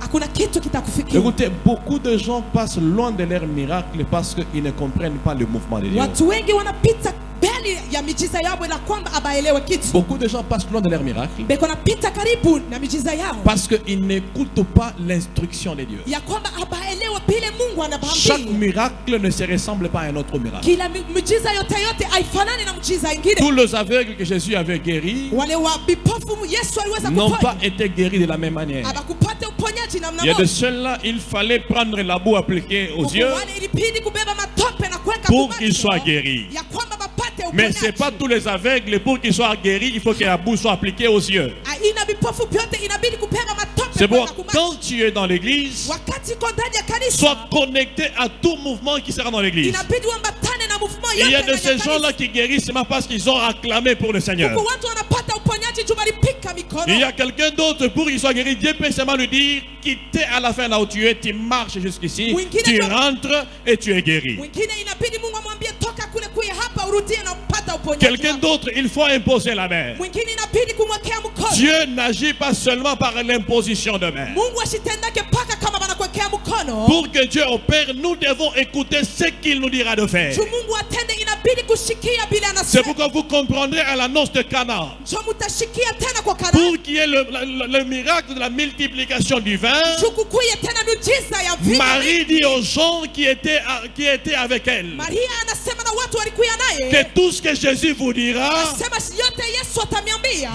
Écoutez, beaucoup de gens passent loin de leur miracle parce qu'ils ne comprennent pas le mouvement de Dieu. Beaucoup de gens passent loin de leur miracle parce qu'ils n'écoutent pas l'instruction de Dieu. Chaque miracle ne se ressemble pas à un autre miracle. Tous les aveugles que Jésus avait guéris n'ont pas été guéris de la même manière. Il y a de ceux-là, il fallait prendre la boue appliquée aux yeux pour qu'ils soient guéris. Mais ce n'est pas tous les aveugles, pour qu'ils soient guéris, il faut que la bouche soit appliquée aux yeux. C'est bon, quand tu es dans l'église, sois connecté à tout mouvement qui sera dans l'église. Il y a de ces gens-là qui guérissent seulement parce qu'ils ont acclamé pour le Seigneur. Il y a quelqu'un d'autre pour qu'il soit guéri. Dieu peut seulement lui dire, quitter à la fin là où tu es, tu marches jusqu'ici, tu rentres et tu es guéri. Quelqu'un d'autre, il faut imposer la main. Dieu n'agit pas seulement par l'imposition de main. Pour que Dieu opère, nous devons écouter ce qu'il nous dira de faire. C'est pourquoi vous comprendrez à la noce de Cana, pour qu'il y ait le miracle de la multiplication du vin, Marie dit aux gens qui étaient avec elle que tout ce que Jésus vous dira,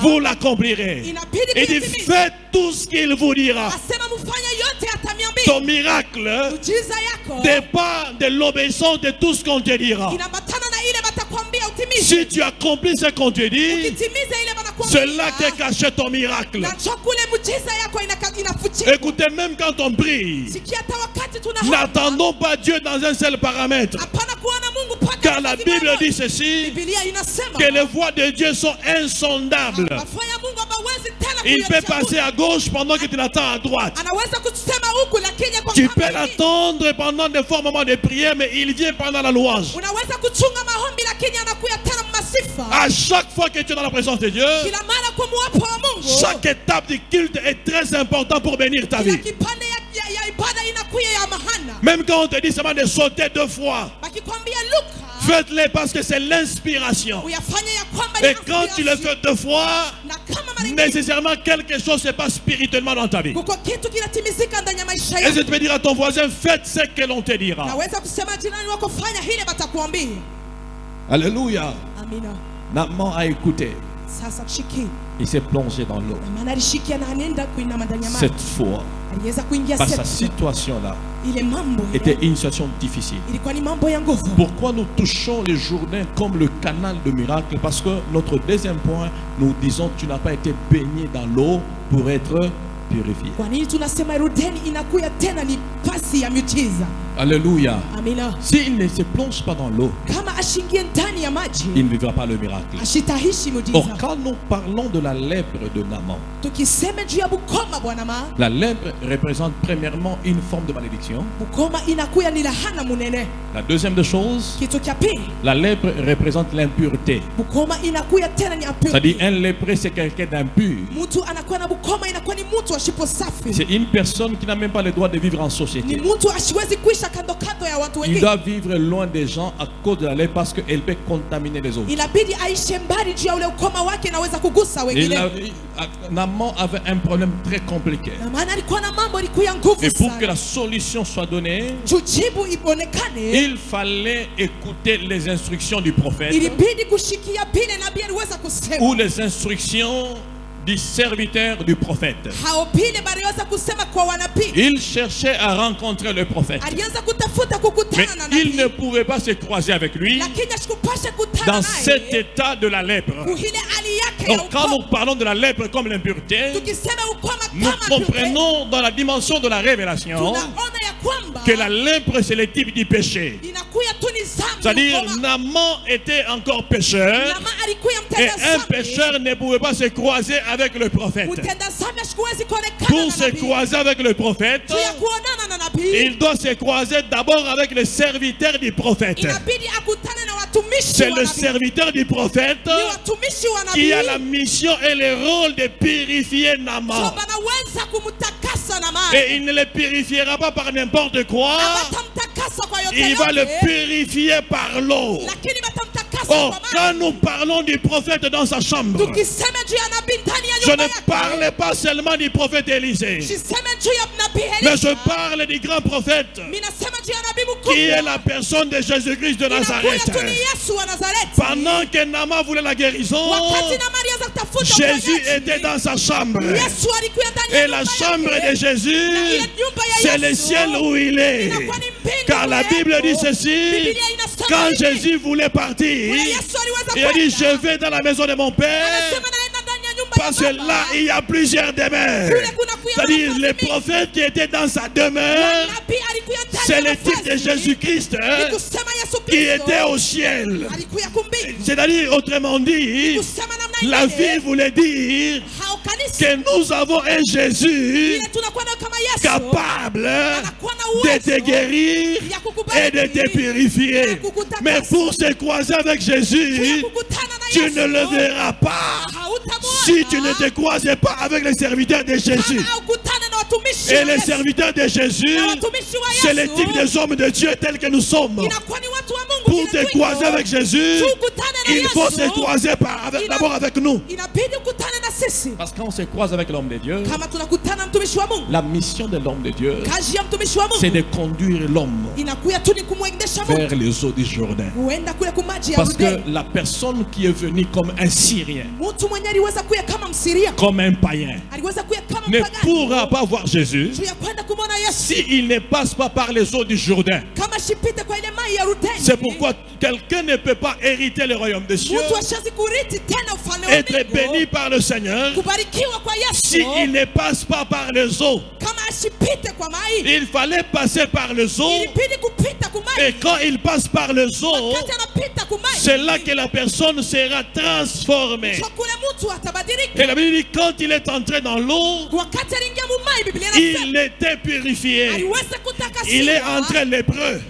vous l'accomplirez. Il dit, faites tout ce qu'il vous dira. Ton miracle dépend de l'obéissance de tout ce qu'on te dira. Si tu accomplis ce qu'on te dit, c'est là qu'est caché ton miracle. Écoutez, même quand on prie, n'attendons pas Dieu dans un seul paramètre. Car la Bible dit ceci, que les voies de Dieu sont insondables. Il peut passer à gauche pendant que tu l'attends à droite. Tu peux l'attendre pendant de forts moments de prière, mais il vient pendant la louange. À chaque fois que tu es dans la présence de Dieu, chaque étape du culte est très importante pour bénir ta vie. Même quand on te dit seulement de sauter 2 fois, faites-le parce que c'est l'inspiration. Et quand tu le fais 2 fois, nécessairement quelque chose se passe spirituellement dans ta vie. Et je te peux dire à ton voisin, faites ce que l'on te dira. Alléluia. Naaman a écouté. Il s'est plongé dans l'eau. Cette fois, parce que sa situation-là était une situation difficile. Pourquoi nous touchons les journées comme le canal de miracle? Parce que notre deuxième point, nous disons, tu n'as pas été baigné dans l'eau pour être purifié. Alléluia. S'il ne se plonge pas dans l'eau, il ne vivra pas le miracle. Or, quand nous parlons de la lèpre de Naaman, la lèpre représente premièrement une forme de malédiction. La deuxième des choses, la lèpre représente l'impureté. C'est-à-dire un lépreux, c'est quelqu'un d'impur. C'est une personne qui n'a même pas le droit de vivre en société. Il doit vivre loin des gens à cause de la lèpre parce qu'elle peut contaminer les autres. Naaman avait un problème très compliqué. Et pour que la solution soit donnée, il fallait écouter les instructions du prophète ou les instructions du serviteur du prophète. Il cherchait à rencontrer le prophète, mais il ne pouvait pas se croiser avec lui dans cet état de la lèpre. Donc quand nous parlons de la lèpre comme l'impureté, nous comprenons dans la dimension de la révélation que la lèpre c'est le type du péché. C'est-à-dire Naaman était encore pécheur et un pécheur ne pouvait pas se croiser avec le prophète. Pour se croiser avec le prophète, il doit se croiser d'abord avec le serviteur du prophète. C'est le serviteur du prophète qui a la mission et le rôle de purifier Naaman. Et il ne le purifiera pas par n'importe quoi. Il va le purifier par l'eau. Or, quand nous parlons du prophète dans sa chambre, je ne parle pas seulement du prophète Élisée, mais je parle du grand prophète qui est la personne de Jésus-Christ de Nazareth. Pendant que Naaman voulait la guérison, Jésus était dans sa chambre. Et la chambre de Jésus, c'est le ciel où il est. Car la Bible dit ceci, quand Jésus voulait partir, il a dit, je vais dans la maison de mon Père, parce que là, il y a plusieurs demeures. C'est-à-dire, les prophètes qui étaient dans sa demeure, c'est le type de Jésus-Christ qui était au ciel. C'est-à-dire, autrement dit, la vie voulait dire que nous avons un Jésus capable de te guérir et de te purifier. Mais pour se croiser avec Jésus, tu ne le verras pas si tu ne te croises pas avec les serviteurs de Jésus. Et les serviteurs de Jésus, c'est le type des hommes de Dieu tels que nous sommes. Pour te croiser avec Jésus, il faut se croiser d'abord avec nous. Parce que quand on se croise avec l'homme de Dieu, la mission de l'homme de Dieu, c'est de conduire l'homme vers les eaux du Jourdain. Parce que la personne qui est venue comme un Syrien, comme un païen, ne pourra pas voir Jésus s'il ne passe pas par les eaux du Jourdain. C'est pourquoi quelqu'un ne peut pas hériter le royaume des cieux, être béni par le Seigneur, s'il ne passe pas par les eaux. Il fallait passer par les eaux. Et quand il passe par les eaux, c'est là que la personne sera transformée. Et la Bible dit, quand il est entré dans l'eau, il était purifié. Il est entré lépreux.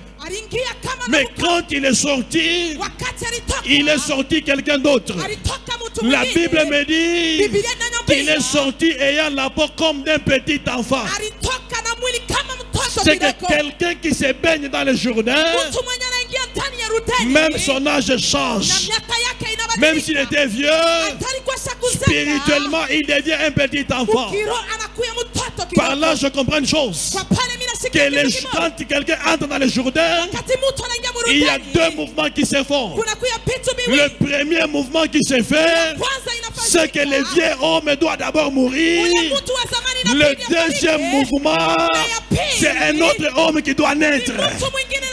Mais quand il est sorti quelqu'un d'autre. La Bible me dit qu'il est sorti ayant la peau comme d'un petit enfant. C'est que quelqu'un qui se baigne dans le Jourdain, même son âge change. Même s'il était vieux, spirituellement il devient un petit enfant. Par là je comprends une chose, que quand quelqu'un entre dans le Jourdain, il y a deux mouvements qui se font. Le premier mouvement qui se fait, c'est que le vieux homme doit d'abord mourir. Le deuxième mouvement, c'est un autre homme qui doit naître.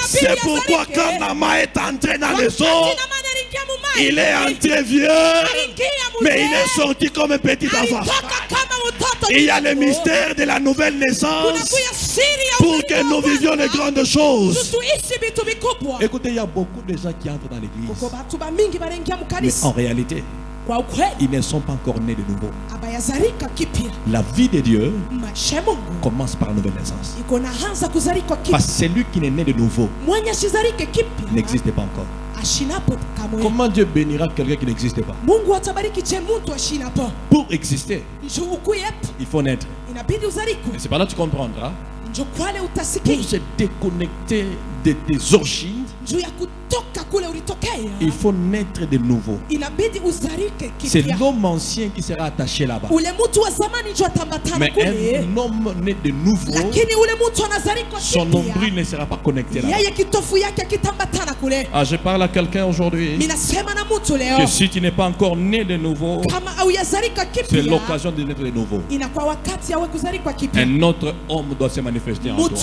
C'est pourquoi quand Nama est entré dans les eaux, il est entré vieux, mais il est sorti comme un petit enfant. Il y a le mystère de la nouvelle naissance pour que nous vivions les grandes choses. Écoutez, il y a beaucoup de gens qui entrent dans l'église, mais en réalité, ils ne sont pas encore nés de nouveau. La vie de Dieu commence par la nouvelle naissance. Parce que celui qui n'est né de nouveau n'existe pas encore. Comment Dieu bénira quelqu'un qui n'existe pas? Pour exister, il faut naître. Et c'est par là que tu comprendras. Pour se déconnecter de tes origines, il faut naître de nouveau. C'est l'homme ancien qui sera attaché là-bas. Mais un homme né de nouveau, son nombril ne sera pas connecté là-bas. Ah, je parle à quelqu'un aujourd'hui que si tu n'es pas encore né de nouveau, c'est l'occasion de naître de nouveau. Un autre homme doit se manifester en toi.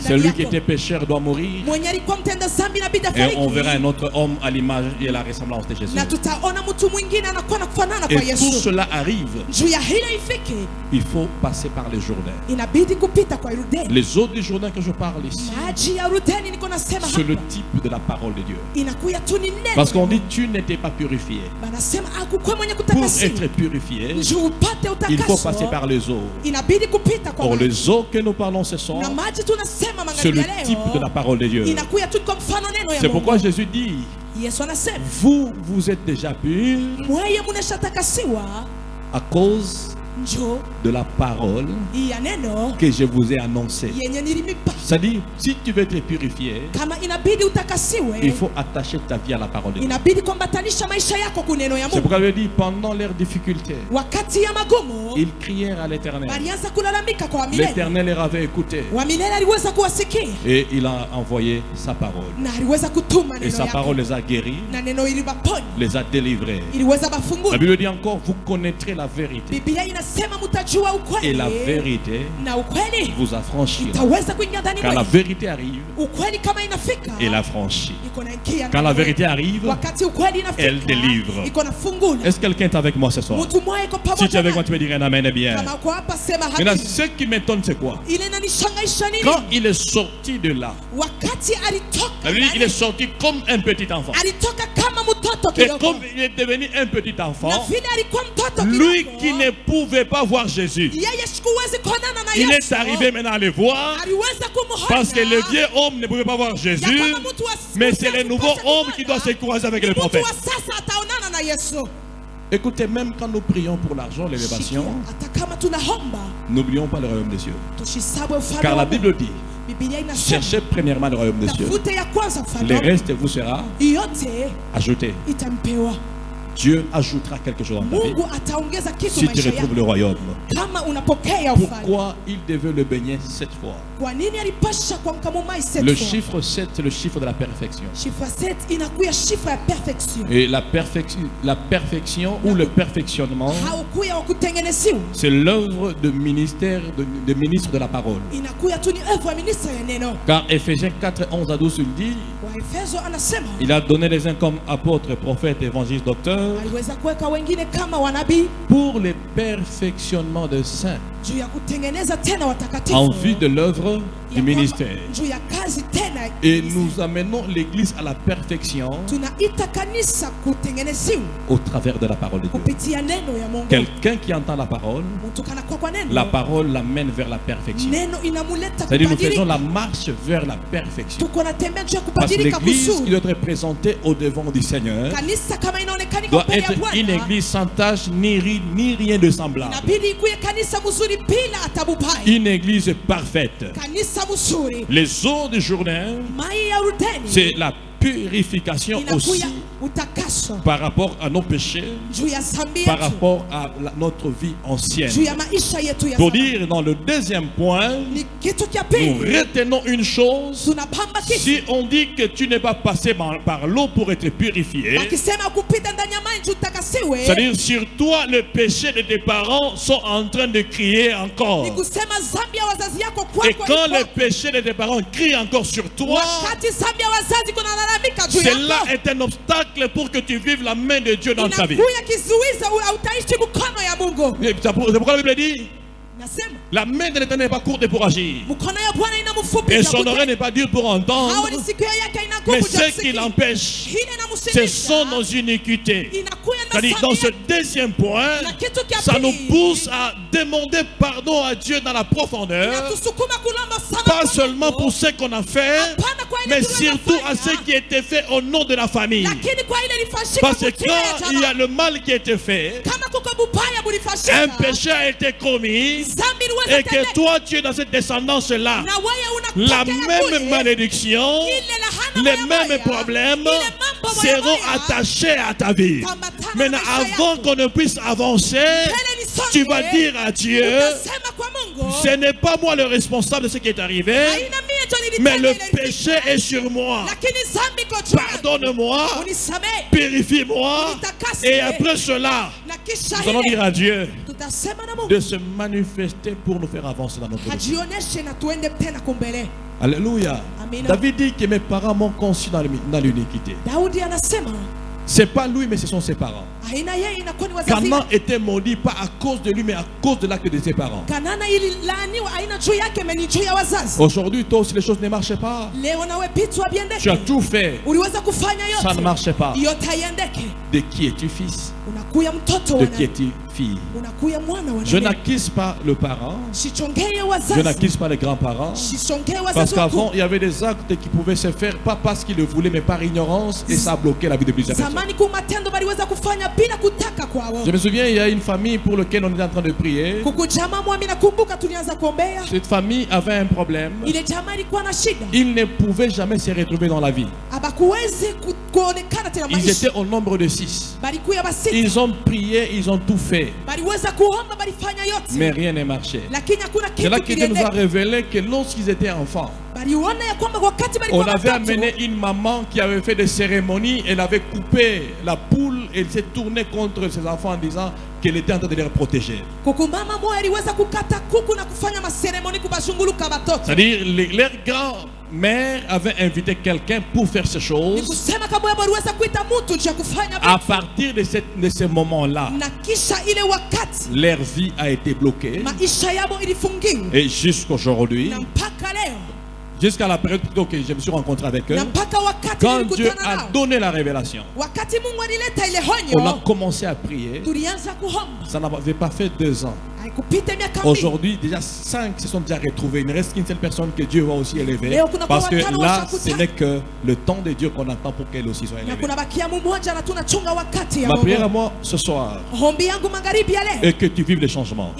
Celui qui était pécheur doit mourir. Et on verra un autre homme à l'image et à la ressemblance de Jésus. Et tout cela arrive. Il faut passer par les Jourdains. Les eaux du Jourdain que je parle ici, c'est le type de la parole de Dieu. Parce qu'on dit tu n'étais pas purifié. Pour être purifié, il faut passer par les eaux. Or les eaux que nous parlons ce soir, c'est le type de la parole de Dieu. C'est pourquoi Jésus dit, vous êtes déjà purs à cause de la parole que je vous ai annoncée. C'est-à-dire, si tu veux être purifié, il faut attacher ta vie à la parole de Dieu. C'est pourquoi il dit, pendant leurs difficultés, ils crièrent à l'Éternel. L'Éternel les avait écoutés. Et il a envoyé sa parole. Et sa parole les a guéris, les a délivrés. La Bible dit encore, vous connaîtrez la vérité. Et la vérité vous affranchira. Quand la vérité arrive, elle affranchit. Quand la vérité arrive, elle délivre. Est-ce que quelqu'un est avec moi ce soir? Si tu es avec moi, tu peux dire un amen et bien. Maintenant, ce qui m'étonne, c'est quoi? Quand il est sorti de là, il est sorti comme un petit enfant. Et comme il est devenu un petit enfant, lui qui ne pouvait pas voir Jésus, il est arrivé maintenant à le voir, parce que le vieux homme ne pouvait pas voir Jésus, mais c'est le nouveau homme qui doit se croiser avec le prophète. Écoutez, même quand nous prions pour l'argent, l'élévation, n'oublions pas le royaume des cieux. Car la Bible dit, cherchez premièrement le royaume des cieux. Le reste vous sera ajouté. Dieu ajoutera quelque chose dans ta vie si tu retrouves le royaume. Pourquoi il devait le baigner 7 fois? Le chiffre 7, c'est le chiffre de la perfection. Et la perfection ou le perfectionnement, c'est l'œuvre de ministère, de ministre de la parole. Car Ephésiens 4, 11 à 12, il dit, il a donné les uns comme apôtres, prophètes, évangélistes, docteurs, pour le perfectionnement des saints, en vue de l'œuvre du ministère. Et nous amenons l'église à la perfection au travers de la parole de Dieu. Quelqu'un qui entend la parole l'amène vers la perfection. C'est-à-dire nous faisons la marche vers la perfection. Parce que l'église qui doit être présentée au devant du Seigneur doit être une église sans tache ni rien de semblable. Une église parfaite. Les eaux du Jourdain, c'est la purification aussi par rapport à nos péchés, par rapport à notre vie ancienne. Pour dire dans le deuxième point, nous retenons une chose: si on dit que tu n'es pas passé par l'eau pour être purifié, c'est-à-dire sur toi le péché de tes parents sont en train de crier encore. Et quand le péché de tes parents crie encore sur toi, cela est un obstacle pour que tu vives la main de Dieu dans ta vie. C'est pourquoi la Bible dit, la main de l'Éternel n'est pas courte pour agir, et son oreille n'est pas dure pour entendre, mais ce qui l'empêche, ce sont nos iniquités. C'est-à-dire, dans ce deuxième point, ça nous pousse à demander pardon à Dieu dans la profondeur, pas seulement pour ce qu'on a fait, mais surtout à ce qui a été fait au nom de la famille. Parce que quand il y a le mal qui a été fait, un péché a été commis, et que toi tu es dans cette descendance-là, la même malédiction, les mêmes problèmes seront attachés à ta vie. Maintenant, avant qu'on ne puisse avancer, tu vas dire à Dieu, ce n'est pas moi le responsable de ce qui est arrivé, mais le péché est sur moi. Pardonne-moi, purifie-moi, et après cela, nous allons dire à Dieu de se manifester pour nous faire avancer dans notre vie. Alléluia. David dit que mes parents m'ont conçu dans l'iniquité. C'est pas lui, mais ce sont ses parents. Canaan était maudit pas à cause de lui, mais à cause de l'acte de ses parents. Aujourd'hui, toi aussi, les choses ne marchent pas. Tu as tout fait, ça ne marche pas. De qui es-tu fils? De qui es-tu fille. Je n'accuse pas le parent. Je n'accuse pas les grands-parents. Parce qu'avant, il y avait des actes qui pouvaient se faire, pas parce qu'ils le voulaient, mais par ignorance, et ça a bloqué la vie de plusieurs personnes. Je me souviens, il y a une famille pour laquelle on était en train de prier. Cette famille avait un problème. Ils ne pouvaient jamais se retrouver dans la vie. Ils étaient au nombre de 6. Ils ont prié, ils ont tout fait. Mais rien n'est marché. C'est là que Dieu nous a révélé que lorsqu'ils étaient enfants, on avait amené une maman qui avait fait des cérémonies. Elle avait coupé la poule et elle s'est tournée contre ses enfants en disant qu'elle était en train de les protéger. C'est-à-dire leur grand-mère avait invité quelqu'un pour faire ces choses. À partir de ce moment-là, leur vie a été bloquée. Et jusqu'aujourd'hui, jusqu'à la période que je me suis rencontré avec eux, quand Dieu a donné la révélation, on a commencé à prier. Ça n'avait pas fait 2 ans. Aujourd'hui, déjà 5 se sont déjà retrouvés. Il ne reste qu'une seule personne que Dieu va aussi élever. Parce que là, ce n'est que le temps de Dieu qu'on attend pour qu'elle aussi soit élevée. Ma prière à moi ce soir est que tu vives les changements.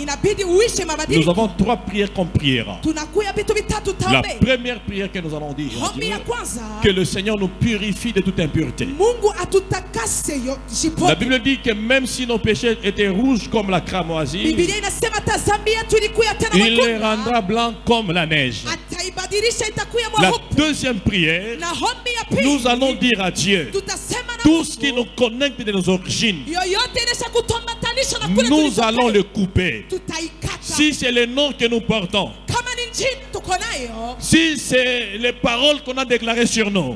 Nous avons 3 prières qu'on priera. La première prière que nous allons dire, que le Seigneur nous purifie de toute impureté. La Bible dit que même si nos péchés étaient rouges comme la cramoisie, il les rendra blancs comme la neige. La deuxième prière, nous allons dire à Dieu tout ce qui nous connecte de nos origines. Nous allons le couper. Si c'est le nom que nous portons, si c'est les paroles qu'on a déclarées sur nous,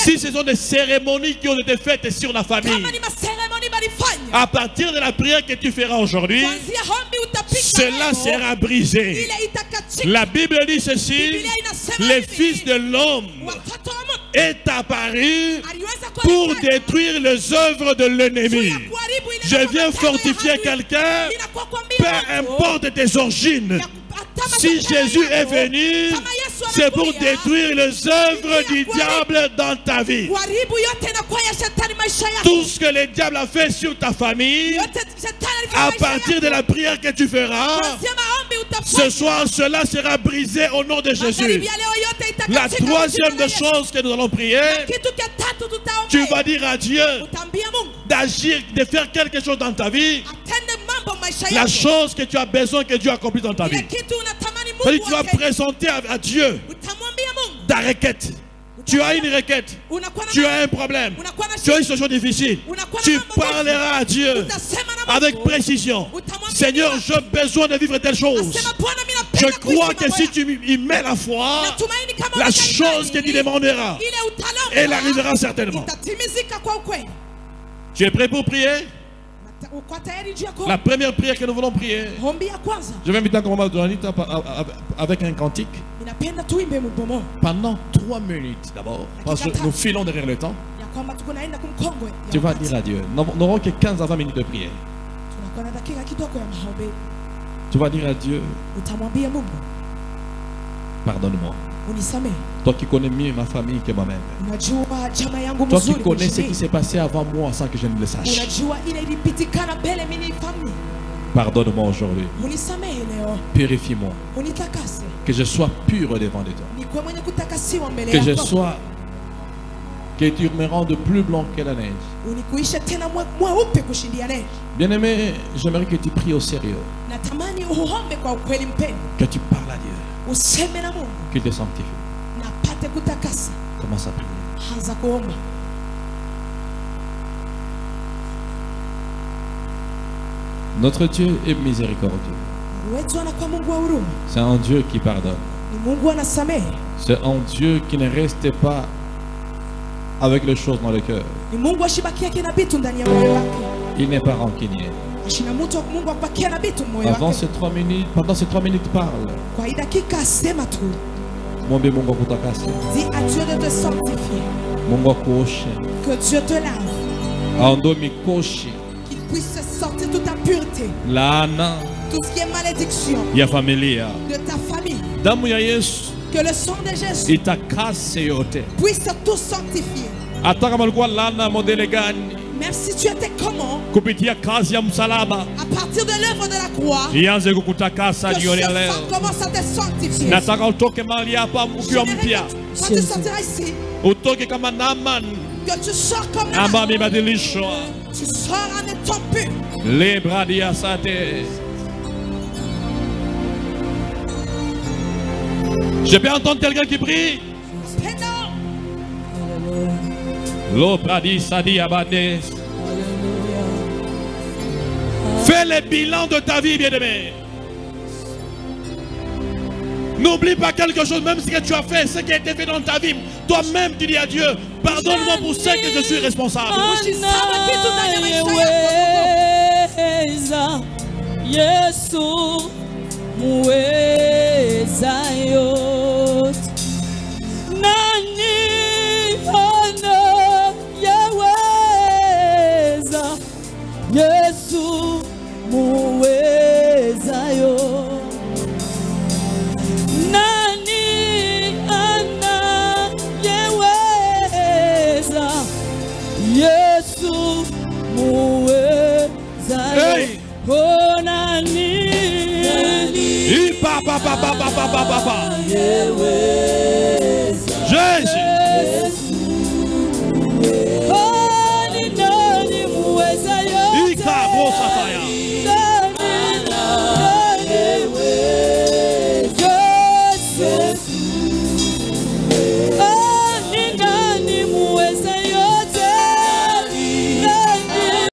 si ce sont des cérémonies qui ont été faites sur la famille, à partir de la prière que tu feras aujourd'hui, cela sera brisé. La Bible dit ceci: le Fils de l'homme est apparu pour détruire les œuvres de l'ennemi. Je viens fortifier quelqu'un, peu importe tes origines. Si Jésus est venu, c'est pour détruire les œuvres du diable dans ta vie. Tout ce que le diable a fait sur ta famille, à partir de la prière que tu feras, ce soir, cela sera brisé au nom de Jésus. La troisième des choses que nous allons prier, tu vas dire à Dieu d'agir, de faire quelque chose dans ta vie. La chose que tu as besoin que Dieu accomplisse dans ta vie. Tu vas présenter à Dieu ta requête. Tu as une requête, tu as un problème, tu as une situation difficile. Tu parleras à Dieu avec précision. Seigneur, j'ai besoin de vivre telle chose. Je crois que si tu y mets la foi, la chose que tu demanderas, elle arrivera certainement. Tu es prêt pour prier? La première prière que nous voulons prier, je vais inviter encore Donanita avec un cantique pendant 3 minutes d'abord, parce que nous filons derrière le temps. Tu vas dire à Dieu, nous n'aurons que 15 à 20 minutes de prière. Tu vas dire à Dieu, pardonne-moi. Toi qui connais mieux ma famille que moi-même. Toi qui connais ce qui s'est passé avant moi sans que je ne le sache. Pardonne-moi aujourd'hui. Purifie-moi. Que je sois pur devant de toi. Que je sois, que tu me rendes plus blanc que la neige. Bien-aimé, j'aimerais que tu pries au sérieux. Que tu parles à Dieu. Qu'il te sanctifie. Commence à prier. Notre Dieu est miséricordieux. C'est un Dieu qui pardonne. C'est un Dieu qui ne reste pas avec les choses dans le cœur. Il n'est pas rancunier. Avant ces 3 minutes, pendant ces 3 minutes, parle. Dis à Dieu de te sanctifier. Que Dieu te lave. Qu'il puisse sortir toute impureté. Laana. Tout ce qui est malédiction. Ya familia. De ta famille. Damu ya Yesu. Que le sang de Jésus itakase yote. Puisse tout sanctifier. Hata kama ulikuwa laana modele gani? Même si tu étais comment? Kupitia kazi ya msalaba. À partir de l'œuvre de la croix. Ianze kukutakasa jioni ya leo. Commence à te sanctifier. Nataka utoke mahali hapa ukiwa mpya. Quand tu sortiras ici. Utoke kama Naaman. Que tu sors comme Naaman. Ambaye amebadilishwa. Tu sors en étant pur. Le bradia sate. Je peux entendre quelqu'un qui prie. Lo bradi sadi abades. Fais le bilan de ta vie, bien-aimé. N'oublie pas quelque chose, même ce que tu as fait, ce qui a été fait dans ta vie. Toi-même, tu dis à Dieu, pardonne-moi pour ce que je suis responsable. Yesu muweza yo. Nani ana yeweza? Yesu muweza yo. Oh nani Ipa pa pa pa pa pa pa pa. Yeweza.